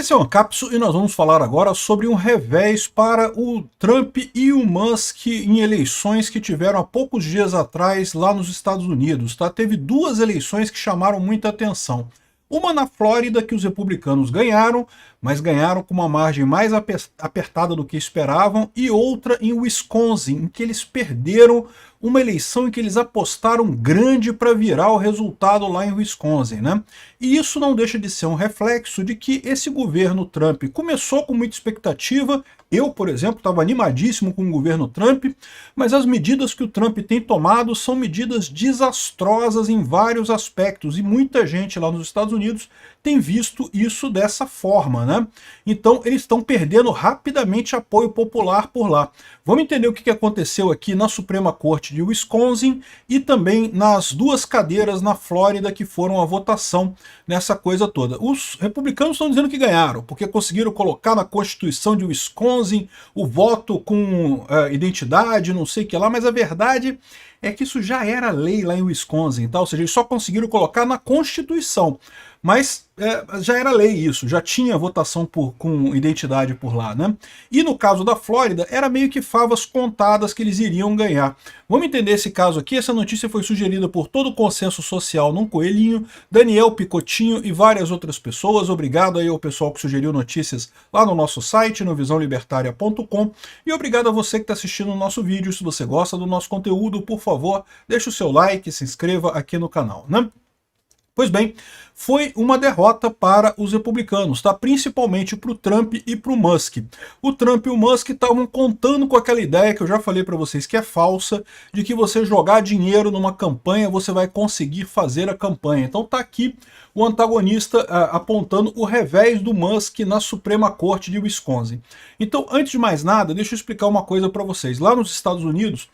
Esse é o Ancapso e nós vamos falar agora sobre um revés para o Trump e o Musk em eleições que tiveram há poucos dias atrás lá nos Estados Unidos. Tá? Teve duas eleições que chamaram muita atenção. Uma na Flórida, que os republicanos ganharam, mas ganharam com uma margem mais apertada do que esperavam, e outra em Wisconsin, em que eles perderam uma eleição em que eles apostaram grande para virar o resultado lá em Wisconsin, né? E isso não deixa de ser um reflexo de que esse governo Trump começou com muita expectativa. Eu, por exemplo, estava animadíssimo com o governo Trump, mas as medidas que o Trump tem tomado são medidas desastrosas em vários aspectos, e muita gente lá nos Estados Unidos tem visto isso dessa forma, né? Então eles estão perdendo rapidamente apoio popular por lá. Vamos entender o que aconteceu aqui na Suprema Corte de Wisconsin e também nas duas cadeiras na Flórida que foram à votação nessa coisa toda. Os republicanos estão dizendo que ganharam, porque conseguiram colocar na Constituição de Wisconsin o voto com identidade, não sei o que lá, mas a verdade é que isso já era lei lá em Wisconsin, tá? Ou seja, eles só conseguiram colocar na Constituição. Mas já era lei isso, já tinha votação com identidade por lá, né? E no caso da Flórida, era meio que favas contadas que eles iriam ganhar. Vamos entender esse caso aqui. Essa notícia foi sugerida por todo o consenso social num coelhinho, Daniel Picotinho e várias outras pessoas. Obrigado aí ao pessoal que sugeriu notícias lá no nosso site, no visãolibertaria.com. E obrigado a você que está assistindo o nosso vídeo. Se você gosta do nosso conteúdo, por favor, deixe o seu like e se inscreva aqui no canal, né? Pois bem, foi uma derrota para os republicanos, tá? Principalmente para o Trump e para o Musk. O Trump e o Musk estavam contando com aquela ideia que eu já falei para vocês que é falsa, de que você jogar dinheiro numa campanha, você vai conseguir fazer a campanha. Então tá aqui o antagonista apontando o revés do Musk na Suprema Corte de Wisconsin. Então, antes de mais nada, deixa eu explicar uma coisa para vocês. Lá nos Estados Unidos,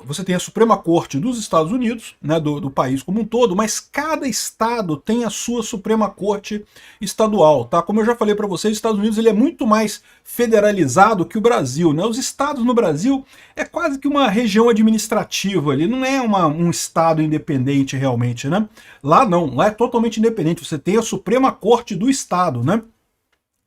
você tem a Suprema Corte dos Estados Unidos, né, do país como um todo, mas cada estado tem a sua Suprema Corte estadual, tá? Como eu já falei para vocês, os Estados Unidos ele é muito mais federalizado que o Brasil, né? Os estados no Brasil é quase que uma região administrativa ali, não é um estado independente realmente, né? Lá não, lá é totalmente independente, você tem a Suprema Corte do estado, né?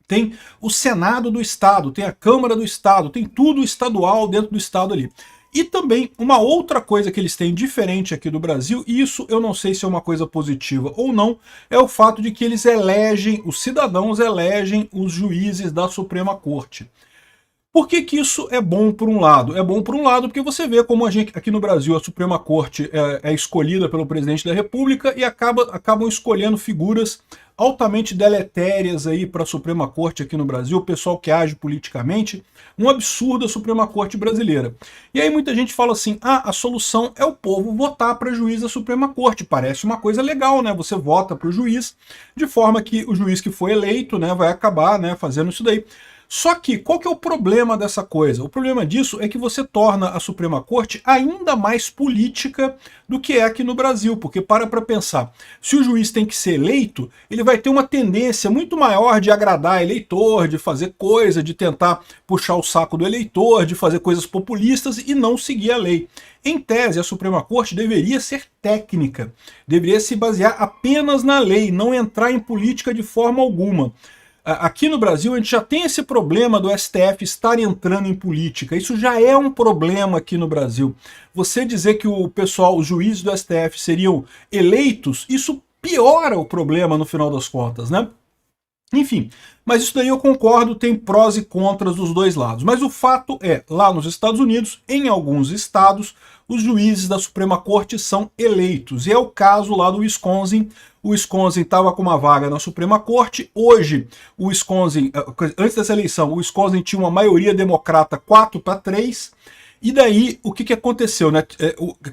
Tem o Senado do estado, tem a Câmara do estado, tem tudo estadual dentro do estado ali. E também uma outra coisa que eles têm diferente aqui do Brasil, e isso eu não sei se é uma coisa positiva ou não, é o fato de que eles elegem, os cidadãos elegem os juízes da Suprema Corte. Por que que isso é bom por um lado? É bom por um lado porque você vê como a gente, aqui no Brasil, a Suprema Corte é escolhida pelo presidente da República e acabam escolhendo figuras altamente deletérias aí para a Suprema Corte aqui no Brasil, o pessoal que age politicamente, um absurdo a Suprema Corte brasileira. E aí muita gente fala assim, a solução é o povo votar para juiz da Suprema Corte. Parece uma coisa legal, né? Você vota para o juiz, de forma que o juiz que foi eleito, né, vai acabar, né, fazendo isso daí. Só que, qual que é o problema dessa coisa? O problema disso é que você torna a Suprema Corte ainda mais política do que é aqui no Brasil, porque para pensar, se o juiz tem que ser eleito, ele vai ter uma tendência muito maior de agradar eleitor, de fazer coisa, de tentar puxar o saco do eleitor, de fazer coisas populistas e não seguir a lei. Em tese, a Suprema Corte deveria ser técnica, deveria se basear apenas na lei, não entrar em política de forma alguma. Aqui no Brasil a gente já tem esse problema do STF estar entrando em política. Isso já é um problema aqui no Brasil. Você dizer que o pessoal, os juízes do STF seriam eleitos, isso piora o problema no final das contas, né? Enfim, mas isso daí eu concordo, tem prós e contras dos dois lados. Mas o fato é, lá nos Estados Unidos, em alguns estados, os juízes da Suprema Corte são eleitos. E é o caso lá do Wisconsin. O Wisconsin estava com uma vaga na Suprema Corte. Hoje, o Wisconsin, antes dessa eleição, o Wisconsin tinha uma maioria democrata 4-3. E daí, o que aconteceu, né?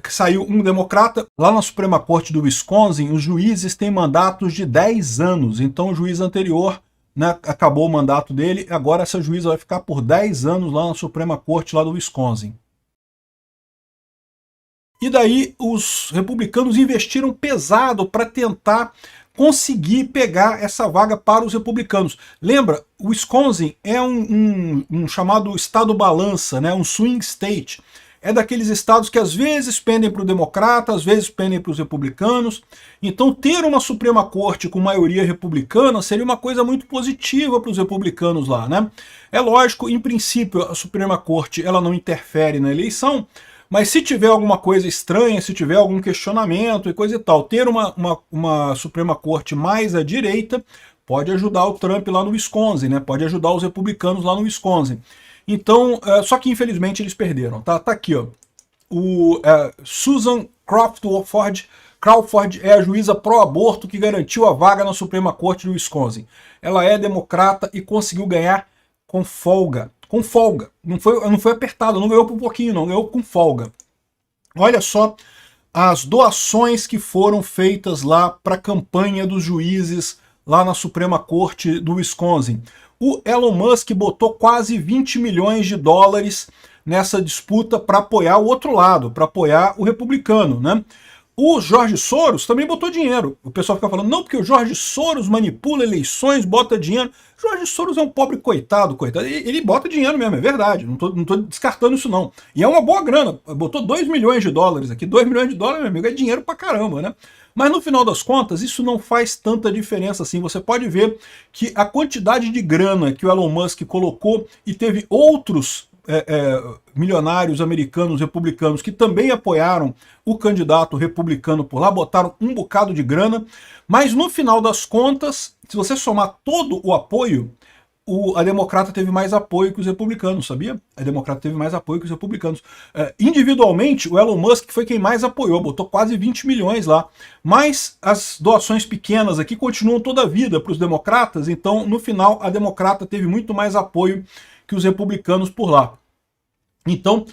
Saiu um democrata. Lá na Suprema Corte do Wisconsin, os juízes têm mandatos de 10 anos. Então, o juiz anterior, né, acabou o mandato dele. Agora, essa juíza vai ficar por 10 anos lá na Suprema Corte lá do Wisconsin. E daí, os republicanos investiram pesado para tentar conseguir pegar essa vaga para os republicanos. Lembra, o Wisconsin é um chamado estado balança, né, um swing state. é daqueles estados que às vezes pendem para o democrata, às vezes pendem para os republicanos. Então ter uma Suprema Corte com maioria republicana seria uma coisa muito positiva para os republicanos lá, né? É lógico, em princípio, a Suprema Corte ela não interfere na eleição, mas se tiver alguma coisa estranha, se tiver algum questionamento e coisa e tal, ter uma Suprema Corte mais à direita pode ajudar o Trump lá no Wisconsin, né? Pode ajudar os republicanos lá no Wisconsin. Então, só que infelizmente eles perderam, tá? Tá aqui, ó. Susan Crawford é a juíza pró-aborto que garantiu a vaga na Suprema Corte do Wisconsin. Ela é democrata e conseguiu ganhar com folga. Com folga. Não foi apertado, não ganhou por pouquinho, não. Ganhou com folga. Olha só as doações que foram feitas lá para a campanha dos juízes lá na Suprema Corte do Wisconsin. O Elon Musk botou quase 20 milhões de dólares nessa disputa para apoiar o outro lado, para apoiar o republicano, né? O George Soros também botou dinheiro. O pessoal fica falando, não, porque o George Soros manipula eleições, bota dinheiro. George Soros é um pobre coitado. Ele bota dinheiro mesmo, é verdade. Não tô descartando isso, não. E é uma boa grana. Botou 2 milhões de dólares aqui. 2 milhões de dólares, meu amigo, é dinheiro pra caramba, né? Mas no final das contas, isso não faz tanta diferença assim. Você pode ver que a quantidade de grana que o Elon Musk colocou e teve outros milionários americanos republicanos que também apoiaram o candidato republicano por lá, botaram um bocado de grana, mas no final das contas, se você somar todo o apoio, a democrata teve mais apoio que os republicanos, sabia? A democrata teve mais apoio que os republicanos. Individualmente, o Elon Musk foi quem mais apoiou, botou quase 20 milhões lá. Mas as doações pequenas aqui continuam toda a vida para os democratas, então no final a democrata teve muito mais apoio que os republicanos por lá. Então,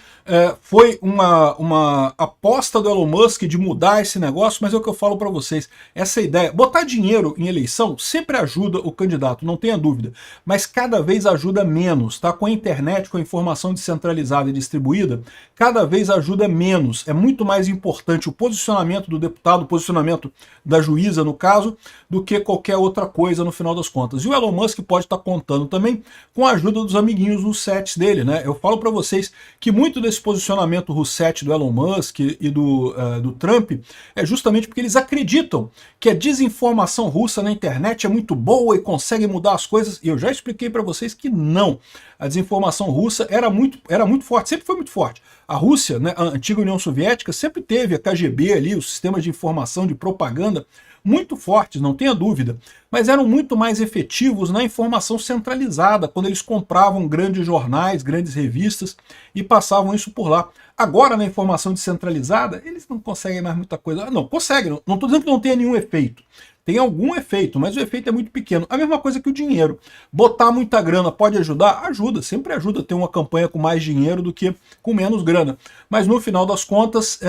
foi uma aposta do Elon Musk de mudar esse negócio, mas é o que eu falo para vocês, essa ideia, botar dinheiro em eleição sempre ajuda o candidato, não tenha dúvida, mas cada vez ajuda menos, tá? Com a internet, com a informação descentralizada e distribuída, cada vez ajuda menos. É muito mais importante o posicionamento do deputado, o posicionamento da juíza, no caso, do que qualquer outra coisa no final das contas. E o Elon Musk pode estar contando também com a ajuda dos amiguinhos russetes dele, né? Eu falo para vocês que muito desse posicionamento russete do Elon Musk e do Trump é justamente porque eles acreditam que a desinformação russa na internet é muito boa e consegue mudar as coisas, e eu já expliquei para vocês que não. A desinformação russa era muito forte, sempre foi muito forte. A Rússia, né, a antiga União Soviética, sempre teve a KGB ali, os sistemas de informação, de propaganda, muito fortes, não tenha dúvida, mas eram muito mais efetivos na informação centralizada, quando eles compravam grandes jornais, grandes revistas e passavam isso por lá. Agora, na informação descentralizada, eles não conseguem mais muita coisa. Não, conseguem, não estou dizendo que não tenha nenhum efeito. Tem algum efeito, mas o efeito é muito pequeno. A mesma coisa que o dinheiro. Botar muita grana pode ajudar? Ajuda, sempre ajuda ter uma campanha com mais dinheiro do que com menos grana. Mas no final das contas,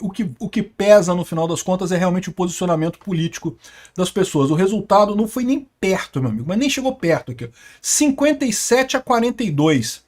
o que pesa no final das contas é realmente o posicionamento político das pessoas. O resultado não foi nem perto, meu amigo, mas nem chegou perto aqui. 57-42.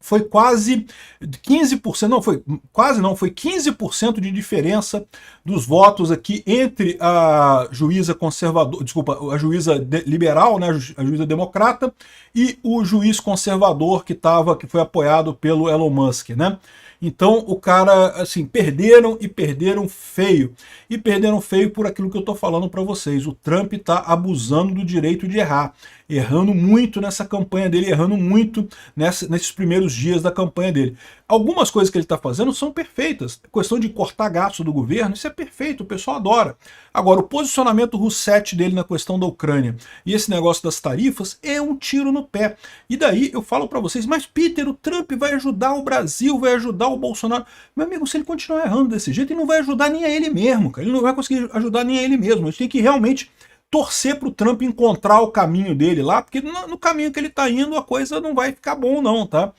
Foi quase 15%, não, foi quase não, foi 15% de diferença dos votos aqui entre a juíza conservadora, desculpa, a juíza liberal, né, a juíza democrata, e o juiz conservador que foi apoiado pelo Elon Musk, né? Então o cara, assim, perderam e perderam feio. E perderam feio por aquilo que eu tô falando para vocês. O Trump tá abusando do direito de errar. Errando muito nessa campanha dele, errando muito nesses primeiros dias da campanha dele. Algumas coisas que ele está fazendo são perfeitas. A questão de cortar gasto do governo, isso é perfeito, o pessoal adora. Agora, o posicionamento russete dele na questão da Ucrânia e esse negócio das tarifas é um tiro no pé. E daí eu falo para vocês, mas Peter, o Trump vai ajudar o Brasil, vai ajudar o Bolsonaro. Meu amigo, se ele continuar errando desse jeito, ele não vai ajudar nem a ele mesmo, cara. Ele não vai conseguir ajudar nem a ele mesmo. A gente tem que realmente torcer para o Trump encontrar o caminho dele lá, porque no caminho que ele está indo a coisa não vai ficar bom não, tá?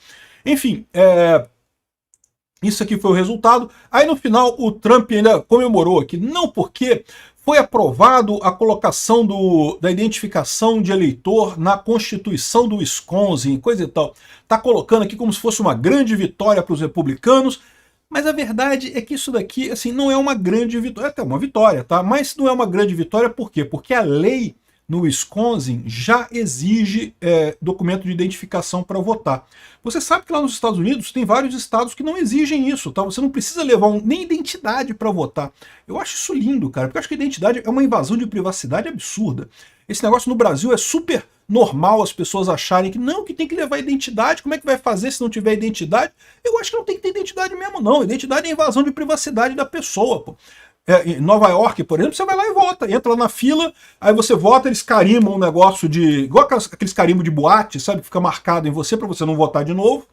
Enfim, isso aqui foi o resultado. Aí no final o Trump ainda comemorou aqui, não porque foi aprovado a colocação da identificação de eleitor na Constituição do Wisconsin, coisa e tal. Tá colocando aqui como se fosse uma grande vitória para os republicanos, mas a verdade é que isso daqui, assim, não é uma grande vitória, é até uma vitória, tá? Mas não é uma grande vitória por quê? Porque a lei no Wisconsin já exige documento de identificação para votar. Você sabe que lá nos Estados Unidos tem vários estados que não exigem isso, tá? Você não precisa levar nem identidade para votar. Eu acho isso lindo, cara, porque eu acho que a identidade é uma invasão de privacidade absurda. Esse negócio no Brasil é super normal as pessoas acharem que não, que tem que levar identidade, como é que vai fazer se não tiver identidade? Eu acho que não tem que ter identidade mesmo, não. Identidade é invasão de privacidade da pessoa, pô. Em Nova York, por exemplo, você vai lá e vota, entra lá na fila, aí você vota, eles carimbam um negócio de... igual aqueles carimbos de boate, sabe? Que fica marcado em você para você não votar de novo.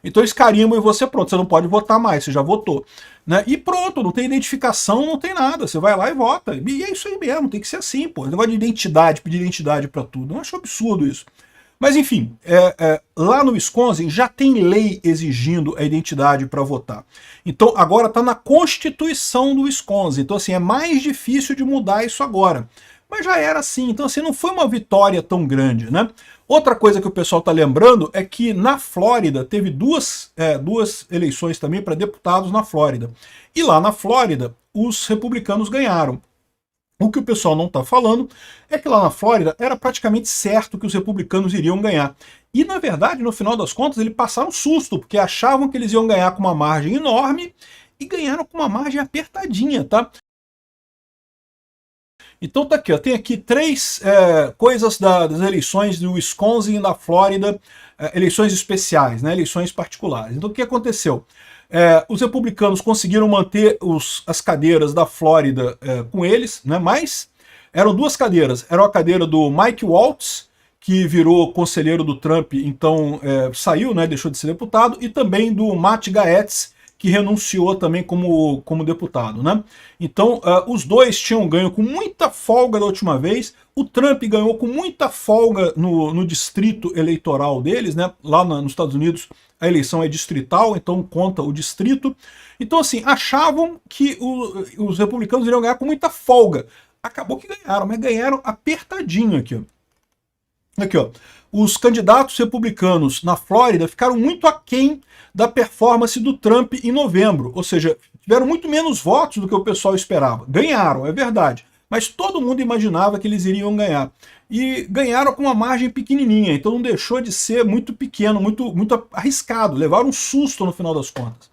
Então eles carimbam em você, pronto, você não pode votar mais, você já votou. Né? E pronto, não tem identificação, não tem nada, você vai lá e vota. E é isso aí mesmo, tem que ser assim, pô. Negócio de identidade, pedir identidade para tudo. Eu acho absurdo isso. Mas enfim, lá no Wisconsin já tem lei exigindo a identidade para votar. Então agora está na Constituição do Wisconsin. Então assim, é mais difícil de mudar isso agora. Mas já era assim, então assim, não foi uma vitória tão grande, né? Outra coisa que o pessoal está lembrando é que na Flórida teve duas eleições também para deputados na Flórida. E lá na Flórida os republicanos ganharam. O que o pessoal não está falando é que lá na Flórida era praticamente certo que os republicanos iriam ganhar. E, na verdade, no final das contas, eles passaram susto, porque achavam que eles iam ganhar com uma margem enorme e ganharam com uma margem apertadinha, tá? Então tá aqui, ó, tem aqui três coisas das eleições do Wisconsin e da Flórida, eleições especiais, né, eleições particulares. Então o que aconteceu? Os republicanos conseguiram manter as cadeiras da Flórida com eles, né, mas eram duas cadeiras. Era a cadeira do Mike Waltz, que virou conselheiro do Trump, então saiu, né, deixou de ser deputado, e também do Matt Gaetz, que renunciou também como deputado, né? Então, os dois tinham ganho com muita folga da última vez. O Trump ganhou com muita folga no distrito eleitoral deles, né? Lá nos Estados Unidos a eleição é distrital, então conta o distrito. Então, assim, achavam que os republicanos iriam ganhar com muita folga. Acabou que ganharam, mas ganharam apertadinho aqui, ó. Aqui, ó. Os candidatos republicanos na Flórida ficaram muito aquém da performance do Trump em novembro, ou seja, tiveram muito menos votos do que o pessoal esperava. Ganharam, é verdade, mas todo mundo imaginava que eles iriam ganhar. E ganharam com uma margem pequenininha, então não deixou de ser muito pequeno, muito arriscado, levaram um susto no final das contas.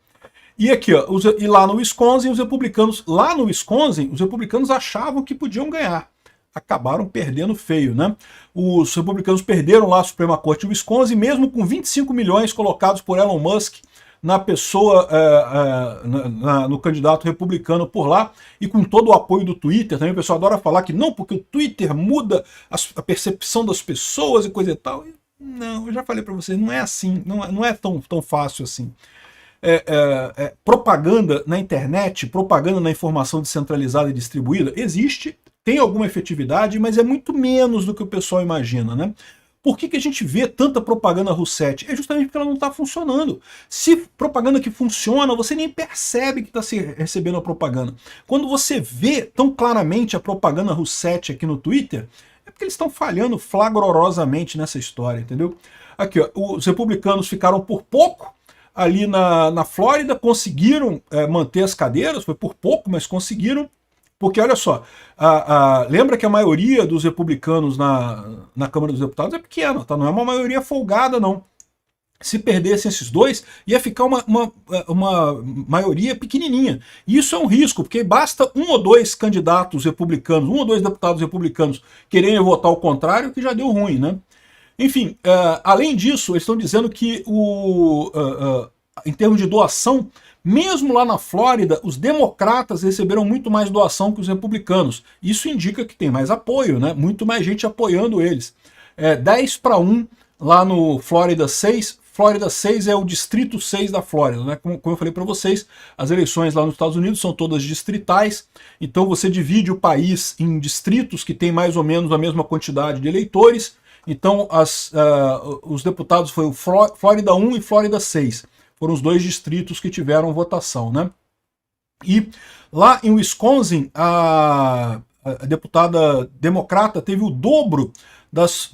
E aqui, ó, e lá no Wisconsin, os republicanos achavam que podiam ganhar. Acabaram perdendo feio, né? Os republicanos perderam lá a Suprema Corte de Wisconsin, mesmo com 25 milhões colocados por Elon Musk na pessoa, no candidato republicano por lá, e com todo o apoio do Twitter. Também o pessoal adora falar que não, porque o Twitter muda a percepção das pessoas e coisa e tal. Não, eu já falei para vocês, não é assim, não é tão fácil assim. Propaganda na internet, propaganda na informação descentralizada e distribuída, existe, tem alguma efetividade, mas é muito menos do que o pessoal imagina, né? Por que a gente vê tanta propaganda Roussetti? É justamente porque ela não está funcionando. Se propaganda que funciona, você nem percebe que está recebendo a propaganda. Quando você vê tão claramente a propaganda Roussetti aqui no Twitter, é porque eles estão falhando flagrorosamente nessa história, entendeu? Aqui, ó, os republicanos ficaram por pouco ali na Flórida, conseguiram manter as cadeiras, foi por pouco, mas conseguiram. Porque, olha só, lembra que a maioria dos republicanos na Câmara dos Deputados é pequena, tá? Não é uma maioria folgada, não. Se perdessem esses dois, ia ficar uma maioria pequenininha. E isso é um risco, porque basta um ou dois candidatos republicanos, um ou dois deputados republicanos quererem votar ao contrário, que já deu ruim, né? Enfim, além disso, eles estão dizendo que, em termos de doação, mesmo lá na Flórida, os democratas receberam muito mais doação que os republicanos. Isso indica que tem mais apoio, né? Muito mais gente apoiando eles. 10-1 lá no Flórida 6. Flórida 6 é o distrito 6 da Flórida, né? Como eu falei para vocês, as eleições lá nos Estados Unidos são todas distritais, então você divide o país em distritos que tem mais ou menos a mesma quantidade de eleitores. Então os deputados foi o Flórida 1 e Flórida 6. Foram os dois distritos que tiveram votação, né? E lá em Wisconsin, a deputada democrata teve o dobro das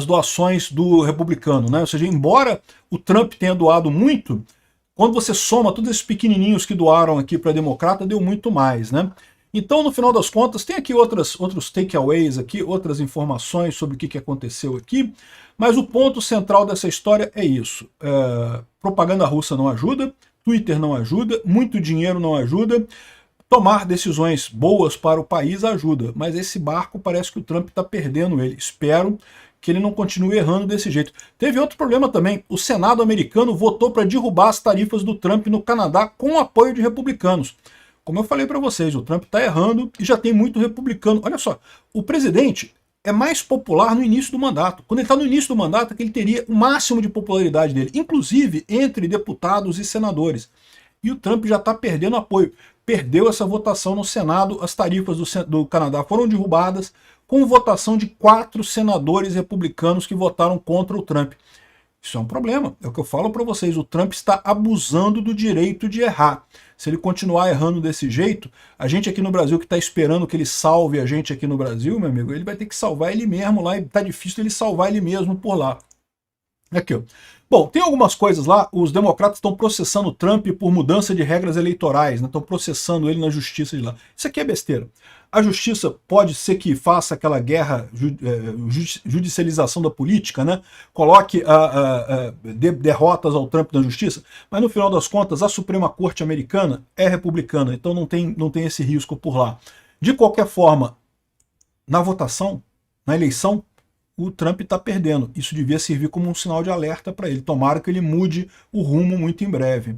doações do republicano, né? Ou seja, embora o Trump tenha doado muito, quando você soma todos esses pequenininhos que doaram aqui para a democrata, deu muito mais, né? Então, no final das contas, tem aqui outros takeaways aqui, outras informações sobre o que aconteceu aqui, mas o ponto central dessa história é isso. Propaganda russa não ajuda, Twitter não ajuda, muito dinheiro não ajuda, tomar decisões boas para o país ajuda, mas esse barco parece que o Trump está perdendo ele. Espero que ele não continue errando desse jeito. Teve outro problema também, o Senado americano votou para derrubar as tarifas do Trump no Canadá com o apoio de republicanos. Como eu falei para vocês, o Trump está errando e já tem muito republicano. Olha só, o presidente é mais popular no início do mandato. Quando ele está no início do mandato, é que ele teria o máximo de popularidade dele, inclusive entre deputados e senadores. E o Trump já está perdendo apoio. Perdeu essa votação no Senado, as tarifas do Canadá foram derrubadas, com votação de 4 senadores republicanos que votaram contra o Trump. Isso é um problema, é o que eu falo para vocês, o Trump está abusando do direito de errar. Se ele continuar errando desse jeito, a gente aqui no Brasil que está esperando que ele salve a gente aqui no Brasil, meu amigo, ele vai ter que salvar ele mesmo lá, e tá difícil ele salvar ele mesmo por lá. Aqui, ó. Bom, tem algumas coisas lá, os democratas estão processando o Trump por mudança de regras eleitorais, né? Estão processando ele na justiça de lá. Isso aqui é besteira. A justiça pode ser que faça aquela guerra, judicialização da política, né? Coloque derrotas ao Trump na justiça, mas no final das contas a Suprema Corte americana é republicana, então não tem esse risco por lá. De qualquer forma, na votação, na eleição, o Trump está perdendo. Isso devia servir como um sinal de alerta para ele. Tomara que ele mude o rumo muito em breve.